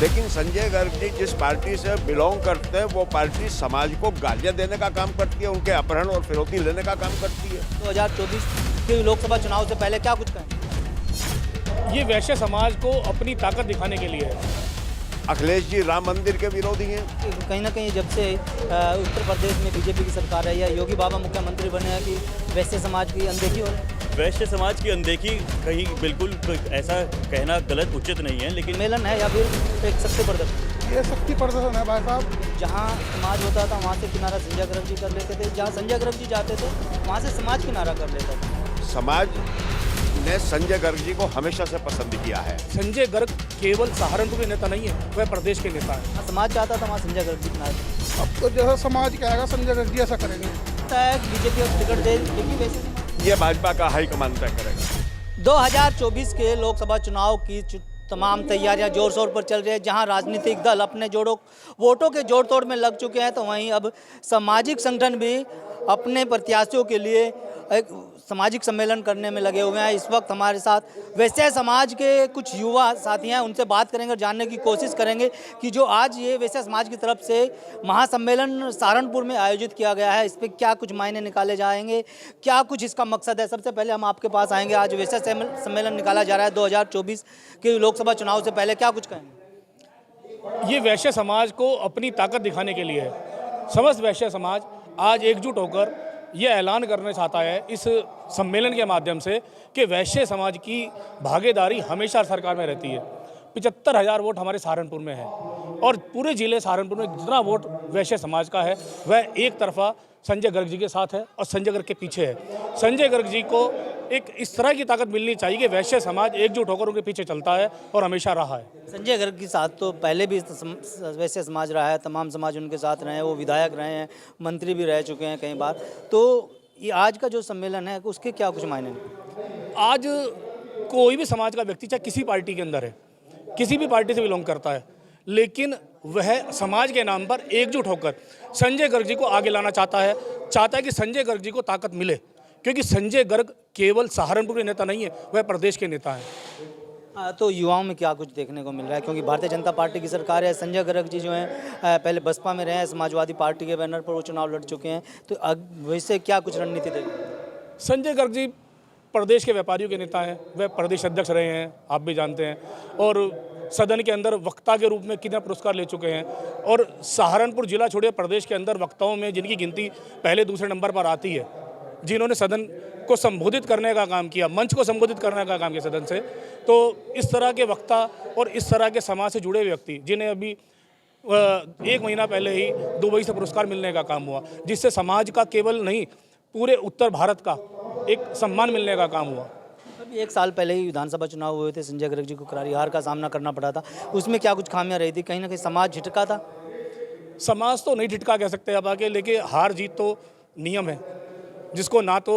लेकिन संजय गर्ग जी जिस पार्टी से बिलोंग करते हैं वो पार्टी समाज को गालियां देने का काम करती है, उनके अपहरण और फिरौती लेने का काम करती है। 2024 के लोकसभा चुनाव से पहले क्या कुछ कहें? ये वैश्य समाज को अपनी ताकत दिखाने के लिए है। अखिलेश जी राम मंदिर के विरोधी हैं। कहीं ना कहीं जब से उत्तर प्रदेश में बीजेपी की सरकार है या योगी बाबा मुख्यमंत्री बने हैं कि वैश्य समाज की अनदेखी हो रही है। वैश्य समाज की अनदेखी कहीं बिल्कुल ऐसा कहना गलत उचित नहीं है, लेकिन सम्मेलन है या फिर एक शक्ति प्रदर्शन? ये शक्ति प्रदर्शन है भाई साहब। जहाँ समाज होता था वहाँ से किनारा संजय गर्ग जी कर लेते थे, जहाँ संजय गर्ग जी जाते थे वहाँ से समाज किनारा कर लेता था। समाज ने संजय गर्ग जी को हमेशा से पसंद किया है। संजय गर्ग केवल सहारनपुर के नेता नहीं है, वह प्रदेश के नेता है। जहाँ समाज चाहता था वहाँ संजय गर्ग जी किनारा। अब तो जैसा समाज कहेगा संजय गर्ग जी ऐसा करेंगे। बीजेपी अब टिकट दे लेकिन वैसे ये भाजपा का हाईकमान तय करेगा। 2024 के लोकसभा चुनाव की तमाम तैयारियां जोर शोर पर चल रही है। जहां राजनीतिक दल अपने वोटों के जोड़ तोड़ में लग चुके हैं, तो वहीं अब सामाजिक संगठन भी अपने प्रत्याशियों के लिए एक सामाजिक सम्मेलन करने में लगे हुए हैं। इस वक्त हमारे साथ वैश्य समाज के कुछ युवा साथी हैं, उनसे बात करेंगे और जानने की कोशिश करेंगे कि जो आज ये वैश्य समाज की तरफ से महासम्मेलन सहारनपुर में आयोजित किया गया है, इस पर क्या कुछ मायने निकाले जाएंगे, क्या कुछ इसका मकसद है। सबसे पहले हम आपके पास आएंगे। आज वैश्य सम्मेलन निकाला जा रहा है 2024 के लोकसभा चुनाव से पहले, क्या कुछ कहेंगे? ये वैश्य समाज को अपनी ताकत दिखाने के लिए है। समस्त वैश्य समाज आज एकजुट होकर यह ऐलान करना चाहता है इस सम्मेलन के माध्यम से कि वैश्य समाज की भागीदारी हमेशा सरकार में रहती है। 75,000 वोट हमारे सहारनपुर में है और पूरे जिले सहारनपुर में जितना वोट वैश्य समाज का है वह एक तरफा संजय गर्ग जी के साथ है और संजय गर्ग के पीछे है। संजय गर्ग जी को एक इस तरह की ताकत मिलनी चाहिए कि वैश्य समाज एकजुट होकर उनके पीछे चलता है और हमेशा रहा है। संजय गर्ग के साथ तो पहले भी वैश्य समाज रहा है, तमाम समाज उनके साथ रहे हैं, वो विधायक रहे हैं, मंत्री भी रह चुके हैं कई बार। तो ये आज का जो सम्मेलन है उसके क्या कुछ मायने हैं? आज कोई भी समाज का व्यक्ति चाहे किसी पार्टी के अंदर है, किसी भी पार्टी से बिलोंग करता है, लेकिन वह समाज के नाम पर एकजुट होकर संजय गर्ग जी को आगे लाना चाहता है कि संजय गर्ग जी को ताकत मिले, क्योंकि संजय गर्ग केवल सहारनपुर के नेता नहीं है, वह प्रदेश के नेता हैं। तो युवाओं में क्या कुछ देखने को मिल रहा है, क्योंकि भारतीय जनता पार्टी की सरकार है, संजय गर्ग जी जो हैं पहले बसपा में रहे हैं, समाजवादी पार्टी के बैनर पर वो चुनाव लड़ चुके हैं, तो वैसे क्या कुछ रणनीति देखें? संजय गर्ग जी प्रदेश के व्यापारियों के नेता हैं, वह प्रदेश अध्यक्ष रहे हैं, आप भी जानते हैं, और सदन के अंदर वक्ता के रूप में कितने पुरस्कार ले चुके हैं। और सहारनपुर जिला छोड़िए प्रदेश के अंदर वक्ताओं में जिनकी गिनती पहले दूसरे नंबर पर आती है, जिन्होंने सदन को संबोधित करने का काम किया, मंच को संबोधित करने का काम किया सदन से, तो इस तरह के वक्ता और इस तरह के समाज से जुड़े व्यक्ति जिन्हें अभी 1 महीना पहले ही दुबई से पुरस्कार मिलने का काम हुआ, जिससे समाज का केवल नहीं पूरे उत्तर भारत का एक सम्मान मिलने का काम हुआ। अभी 1 साल पहले ही विधानसभा चुनाव हुए थे, संजय गर्ग जी को करारी हार का सामना करना पड़ा था, उसमें क्या कुछ खामियां रही थी? कहीं ना कहीं समाज झिटका था। समाज तो नहीं झिटका कह सकते अब आके, लेकिन हार जीत तो नियम है, जिसको ना तो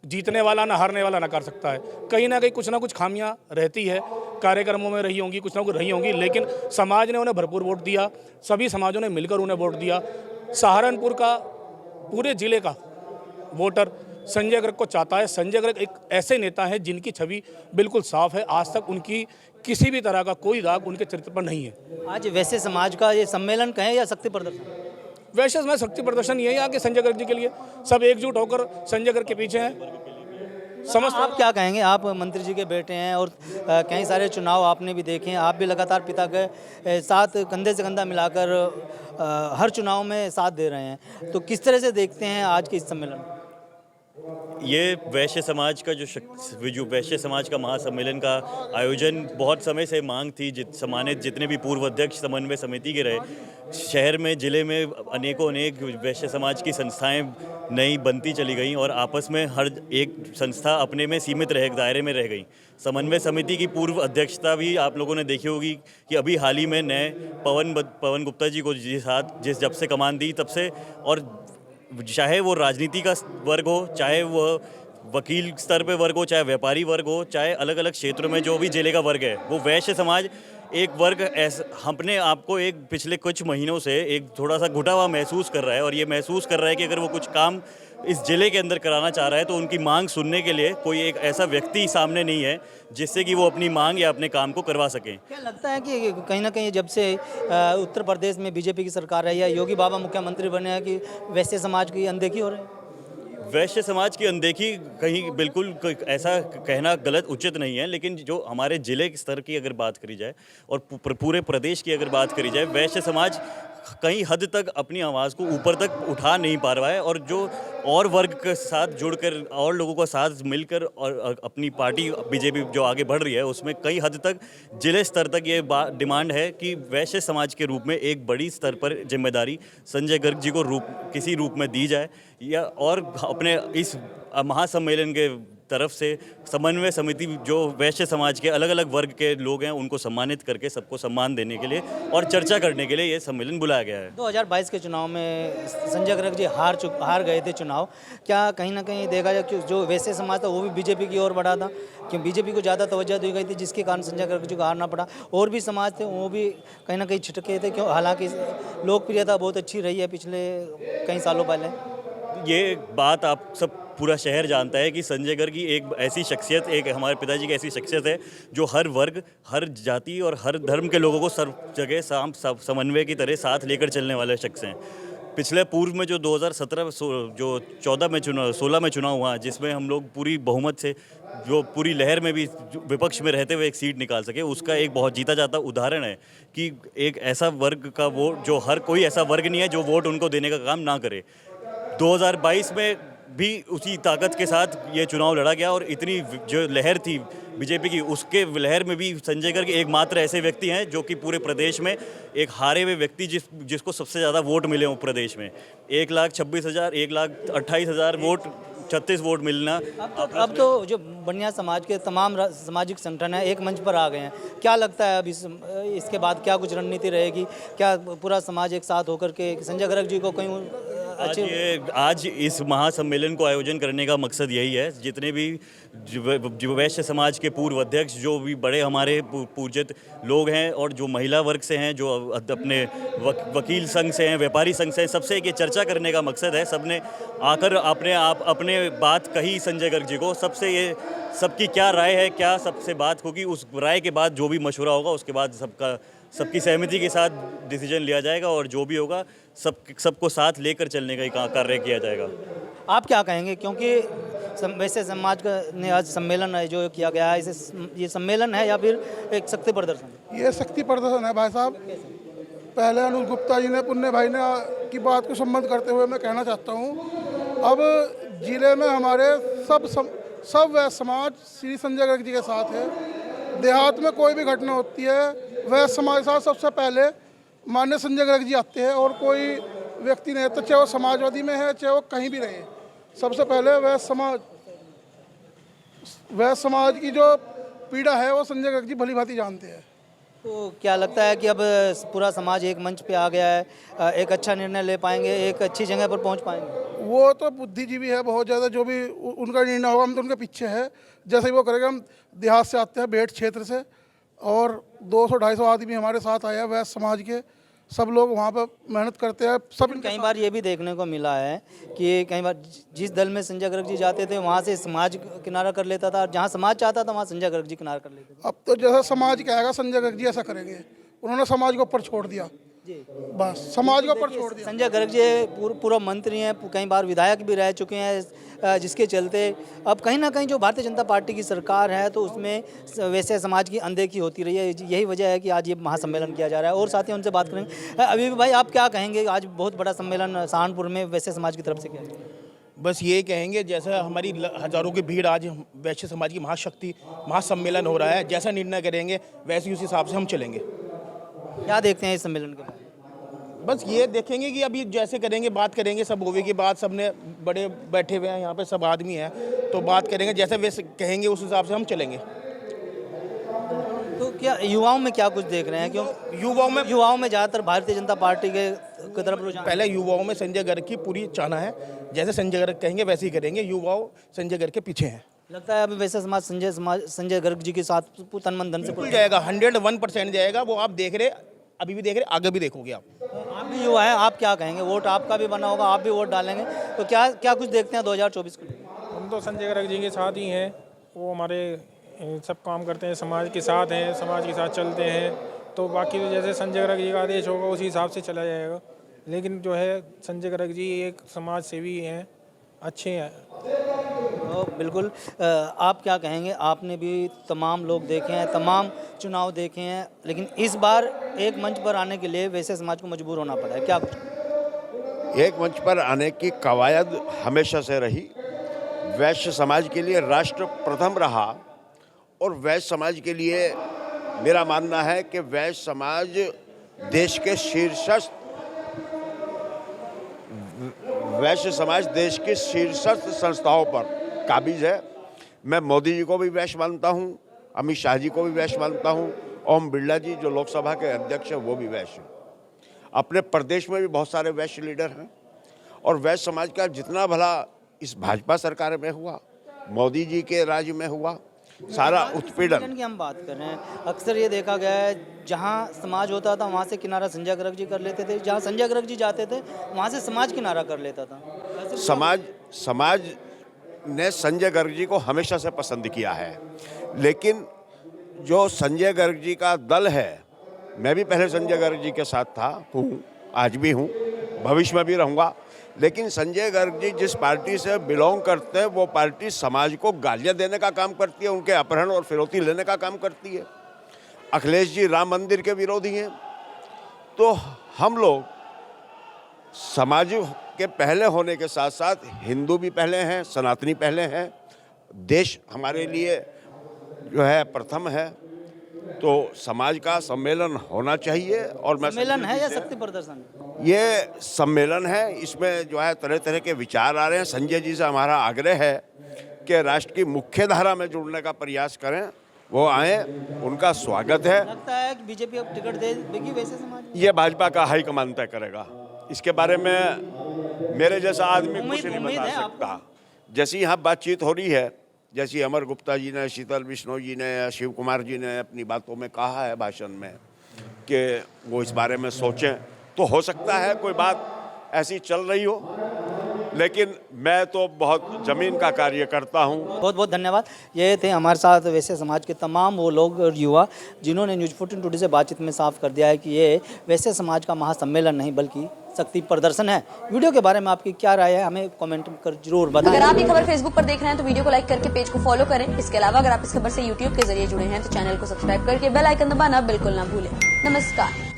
जीतने वाला ना हारने वाला ना कर सकता है। कहीं ना कहीं कुछ ना कुछ खामियां रहती है, कार्यक्रमों में रही होंगी, कुछ ना कुछ रही होंगी, लेकिन समाज ने उन्हें भरपूर वोट दिया, सभी समाजों ने मिलकर उन्हें वोट दिया। सहारनपुर का पूरे जिले का वोटर संजय गर्ग को चाहता है। संजय गर्ग एक ऐसे नेता हैं जिनकी छवि बिल्कुल साफ है, आज तक उनकी किसी भी तरह का कोई दाग उनके चरित्र पर नहीं है। आज वैश्य समाज का ये सम्मेलन कहें या शक्ति प्रदर्शन? वैश्य समाज शक्ति प्रदर्शन यही है कि संजय गर्ग जी के लिए सब एकजुट होकर संजय गर्ग के पीछे हैं। समस्त आप क्या कहेंगे? आप मंत्री जी के बेटे हैं और कई सारे चुनाव आपने भी देखे हैं, आप भी लगातार पिता के साथ कंधे से कंधा मिलाकर हर चुनाव में साथ दे रहे हैं, तो किस तरह से देखते हैं आज के इस सम्मेलन? ये वैश्य समाज का जो वैश्य समाज का महासम्मेलन का आयोजन बहुत समय से मांग थी। सम्मानित जितने भी पूर्व अध्यक्ष समन्वय समिति के रहे, शहर में ज़िले में अनेक वैश्य समाज की संस्थाएं नई बनती चली गईं और आपस में हर एक संस्था अपने में सीमित दायरे में रह गई। समन्वय समिति की पूर्व अध्यक्षता भी आप लोगों ने देखी होगी कि अभी हाल ही में नए पवन गुप्ता जी को जब से कमान दी तब से, और चाहे वो राजनीति का वर्ग हो, चाहे वह वकील स्तर पे वर्ग हो, चाहे व्यापारी वर्ग हो, चाहे अलग अलग क्षेत्रों में जो भी जिले का वर्ग है, वो वैश्य समाज एक वर्ग ऐसा अपने आप को एक पिछले कुछ महीनों से एक थोड़ा सा घुटा हुआ महसूस कर रहा है। और ये महसूस कर रहा है कि अगर वो कुछ काम इस जिले के अंदर कराना चाह रहा है, तो उनकी मांग सुनने के लिए कोई एक ऐसा व्यक्ति सामने नहीं है जिससे कि वो अपनी मांग या अपने काम को करवा सकें। क्या लगता है कि कहीं ना कहीं जब से उत्तर प्रदेश में बीजेपी की सरकार है या योगी बाबा मुख्यमंत्री बने हैं कि वैश्य समाज की अनदेखी हो रही है? वैश्य समाज की अनदेखी कहीं बिल्कुल ऐसा कहना गलत उचित नहीं है, लेकिन जो हमारे जिले के स्तर की अगर बात करी जाए और पूरे प्रदेश की अगर बात करी जाए, वैश्य समाज कहीं हद तक अपनी आवाज़ को ऊपर तक उठा नहीं पा रहा है, और जो और वर्ग के साथ जुड़कर और लोगों का साथ मिलकर और अपनी पार्टी बीजेपी जो आगे बढ़ रही है, उसमें कई हद तक जिले स्तर तक ये डिमांड है कि वैश्य समाज के रूप में एक बड़ी स्तर पर जिम्मेदारी संजय गर्ग जी को किसी रूप में दी जाए, या और अपने इस महासम्मेलन के तरफ से समन्वय समिति जो वैश्य समाज के अलग अलग वर्ग के लोग हैं उनको सम्मानित करके सबको सम्मान देने के लिए और चर्चा करने के लिए ये सम्मेलन बुलाया गया है। 2022 के चुनाव में संजय गर्ग जी हार गए थे चुनाव। क्या कहीं ना कहीं देखा जाए कि जो वैश्य समाज था वो भी बीजेपी की ओर बढ़ा था, क्यों बीजेपी को ज़्यादा तवज्जो दी गई थी, जिसके कारण संजय गर्ग जी को हारना पड़ा। और भी समाज थे वो भी कहीं ना कहीं छिटके थे, क्यों हालांकि लोकप्रियता बहुत अच्छी रही है पिछले कई सालों पहले। ये बात आप सब पूरा शहर जानता है कि संजय गर्ग की एक ऐसी शख्सियत, एक हमारे पिताजी की ऐसी शख्सियत है जो हर वर्ग, हर जाति और हर धर्म के लोगों को सर्व जगह समन्वय की तरह साथ लेकर चलने वाले शख्स हैं। पिछले पूर्व में जो 2017 जो 16 में चुनाव हुआ, जिसमें हम लोग पूरी बहुमत से जो पूरी लहर में भी विपक्ष में रहते हुए एक सीट निकाल सके, उसका एक बहुत जीता जाता उदाहरण है कि एक ऐसा वर्ग का वोट, जो हर कोई ऐसा वर्ग नहीं है जो वोट उनको देने का काम ना करे। 2022 में भी उसी ताकत के साथ ये चुनाव लड़ा गया, और इतनी जो लहर थी बीजेपी की, उसके लहर में भी संजय गर्ग एकमात्र ऐसे व्यक्ति हैं जो कि पूरे प्रदेश में एक हारे हुए व्यक्ति जिसको सबसे ज़्यादा वोट मिले हों प्रदेश में। 1,26,000 1,28,000 वोट, 36 वोट मिलना। अब तो जो बनिया समाज के तमाम सामाजिक संगठन है एक मंच पर आ गए हैं। क्या लगता है अब इसके बाद क्या कुछ रणनीति रहेगी? क्या पूरा समाज एक साथ होकर के संजय गर्ग जी को कहीं आज इस महासम्मेलन को आयोजन करने का मकसद यही है, जितने भी जो वैश्य समाज के पूर्व अध्यक्ष, जो भी बड़े हमारे पूजित लोग हैं, और जो महिला वर्ग से हैं, जो अपने वकील संघ से हैं, व्यापारी संघ से हैं, सबसे एक ये चर्चा करने का मकसद है। सबने आकर अपने बात कही संजय गर्ग जी को, सबसे ये सबकी क्या राय है, क्या सबसे बात होगी, उस राय के बाद जो भी मशवरा होगा उसके बाद सबकी सहमति के साथ डिसीजन लिया जाएगा, और जो भी होगा सबको साथ लेकर चलने का ही कार्य किया जाएगा। आप क्या कहेंगे, क्योंकि वैसे समाज का ने आज सम्मेलन है जो किया गया है, ये सम्मेलन है या फिर एक शक्ति प्रदर्शन? ये शक्ति प्रदर्शन है भाई साहब। पहले अनुज गुप्ता जी ने, पुण्य भाई ने की बात को संबंध करते हुए मैं कहना चाहता हूँ, अब जिले में हमारे सब वैश्य समाज श्री संजय गर्ग जी के साथ है। देहात में कोई भी घटना होती है, वैश्य समाज के साथ सबसे पहले माननीय संजय गर्ग जी आते हैं, और कोई व्यक्ति नहीं तो चाहे वो समाजवादी में है, चाहे वो कहीं भी रहे, सबसे पहले वैश्य समाज की जो पीड़ा है वो संजय गर्ग जी भली भांति जानते हैं। तो क्या लगता है कि अब पूरा समाज एक मंच पे आ गया है, एक अच्छा निर्णय ले पाएंगे, एक अच्छी जगह पर पहुंच पाएंगे? वो तो बुद्धिजीवी है बहुत ज़्यादा, जो भी उनका निर्णय होगा हम तो उनके पीछे है। जैसे ही वो करेंगे, हम देहात से आते हैं, बेट क्षेत्र से, और 200-250 आदमी हमारे साथ आया वैश्य समाज के, सब लोग वहाँ पर मेहनत करते हैं। सब कई बार ये भी देखने को मिला है कि कई बार जिस दल में संजय गर्ग जी जाते थे वहाँ से समाज किनारा कर लेता था, और जहाँ समाज चाहता था वहाँ संजय गर्ग जी किनारा कर लेते थे। अब तो जैसा समाज कहेगा संजय गर्ग जी ऐसा करेंगे, उन्होंने समाज को ऊपर छोड़ दिया, बस समाज को ऊपर छोड़ दिया। संजय गर्ग जी पूर्व मंत्री हैं, कई बार विधायक भी रह चुके हैं, जिसके चलते अब कहीं ना कहीं जो भारतीय जनता पार्टी की सरकार है तो उसमें वैसे समाज की अनदेखी होती रही है। यही वजह है कि आज ये महासम्मेलन किया जा रहा है, और साथ ही उनसे बात करेंगे। अभी भाई आप क्या कहेंगे, आज बहुत बड़ा सम्मेलन सहारनपुर में वैसे समाज की तरफ से किया? बस ये कहेंगे, जैसा हमारी हज़ारों की भीड़ आज वैश्य समाज की महाशक्ति महासम्मेलन हो रहा है, जैसा निर्णय करेंगे वैसे उस हिसाब से हम चलेंगे। क्या देखते हैं इस सम्मेलन के बारे में? बस ये देखेंगे कि अभी जैसे करेंगे, बात करेंगे, सब होवे की बात, सबने बड़े बैठे हुए हैं यहाँ पे, सब आदमी हैं, तो बात करेंगे, जैसे वैसे कहेंगे उस हिसाब से हम चलेंगे। तो क्या युवाओं में क्या कुछ देख रहे हैं? क्यों युवाओं में ज़्यादातर भारतीय जनता पार्टी के तरफ रुझान? पहले युवाओं में संजय गर्ग की पूरी चाहना है, जैसे संजय गर्ग कहेंगे वैसे ही करेंगे। युवाओं संजय गर्ग के पीछे हैं। लगता है अभी वैसे समाज संजय गर्ग जी के साथ तन मन धन से जाएगा, 101% जाएगा। वो आप देख रहे, अभी भी देख रहे, आगे भी देखोगे आप। आप भी युवा हैं, आप क्या कहेंगे? वोट आपका भी बना होगा, आप भी वोट डालेंगे, तो क्या क्या कुछ देखते हैं 2024 को? हम तो संजय गर्ग जी के साथ ही हैं। वो हमारे सब काम करते हैं, समाज के साथ हैं, समाज के साथ चलते हैं। तो बाकी तो जैसे संजय गर्ग जी का आदेश होगा उसी हिसाब से चला जाएगा। लेकिन जो है संजय गर्ग जी एक समाज सेवी हैं, अच्छे हैं। तो बिल्कुल आप क्या कहेंगे? आपने भी तमाम लोग देखे हैं, तमाम चुनाव देखे हैं, लेकिन इस बार एक मंच पर आने के लिए वैसे समाज को मजबूर होना पड़ा है, क्या कुछ? एक मंच पर आने की कवायद हमेशा से रही। वैश्य समाज के लिए राष्ट्र प्रथम रहा और वैश्य समाज के लिए मेरा मानना है कि वैश्य समाज देश के शीर्षस्थ वैश्य समाज देश की शीर्षस्थ संस्थाओं पर काबिज है। मैं मोदी जी को भी वैश्य मानता हूँ, अमित शाह जी को भी वैश्य मानता हूँ, ओम बिरला जी जो लोकसभा के अध्यक्ष हैं वो भी वैश्य हैं। अपने प्रदेश में भी बहुत सारे वैश्य लीडर हैं और वैश्य समाज का जितना भला इस भाजपा सरकार में हुआ, मोदी जी के राज्य में हुआ, सारा उत्पीड़न की हम बात कर रहे हैं। अक्सर ये देखा गया है जहाँ समाज होता था वहाँ से किनारा संजय गर्ग जी कर लेते थे, जहाँ संजय गर्ग जी जाते थे वहाँ से समाज किनारा कर लेता था। समाज ने संजय गर्ग जी को हमेशा से पसंद किया है, लेकिन जो संजय गर्ग जी का दल है, मैं भी पहले संजय गर्ग जी के साथ हूँ, आज भी हूँ, भविष्य में भी रहूँगा, लेकिन संजय गर्ग जी जिस पार्टी से बिलोंग करते हैं वो पार्टी समाज को गालियाँ देने का काम करती है, उनके अपहरण और फिरौती लेने का काम करती है। अखिलेश जी राम मंदिर के विरोधी हैं, तो हम लोग समाज के पहले होने के साथ साथ हिंदू भी पहले हैं, सनातनी पहले हैं, देश हमारे लिए जो है प्रथम है, तो समाज का सम्मेलन होना चाहिए। और मैं सम्मेलन है या शक्ति प्रदर्शन? ये सम्मेलन है, इसमें जो है तरह तरह के विचार आ रहे हैं। संजय जी से हमारा आग्रह है कि राष्ट्र की मुख्य धारा में जुड़ने का प्रयास करें, वो आए, उनका स्वागत है। लगता है कि बीजेपी अब टिकट देगी वैसे समाज? ये भाजपा का हाईकमान तय करेगा, इसके बारे में मेरे जैसा आदमी कुछ नहीं बता सकता। जैसी यहाँ बातचीत हो रही है, जैसी अमर गुप्ता जी ने, शीतल बिश्नोई जी ने, शिव कुमार जी ने अपनी बातों में कहा है भाषण में कि वो इस बारे में सोचें, तो हो सकता है कोई बात ऐसी चल रही हो, लेकिन मैं तो बहुत ज़मीन का कार्य करता हूँ। बहुत बहुत धन्यवाद। ये थे हमारे साथ वैसे समाज के तमाम वो लोग और युवा जिन्होंने न्यूज़ 14 टुडे से बातचीत में साफ कर दिया है कि ये वैसे समाज का महासम्मेलन नहीं बल्कि शक्ति प्रदर्शन है। वीडियो के बारे में आपकी क्या राय है हमें कमेंट कर जरूर बताएं। अगर आप ये खबर फेसबुक पर देख रहे हैं तो वीडियो को लाइक करके पेज को फॉलो करें। इसके अलावा अगर आप इस खबर से यूट्यूब के जरिए जुड़े हैं तो चैनल को सब्सक्राइब करके बेल आइकन दबाना बिल्कुल ना भूलें। नमस्कार।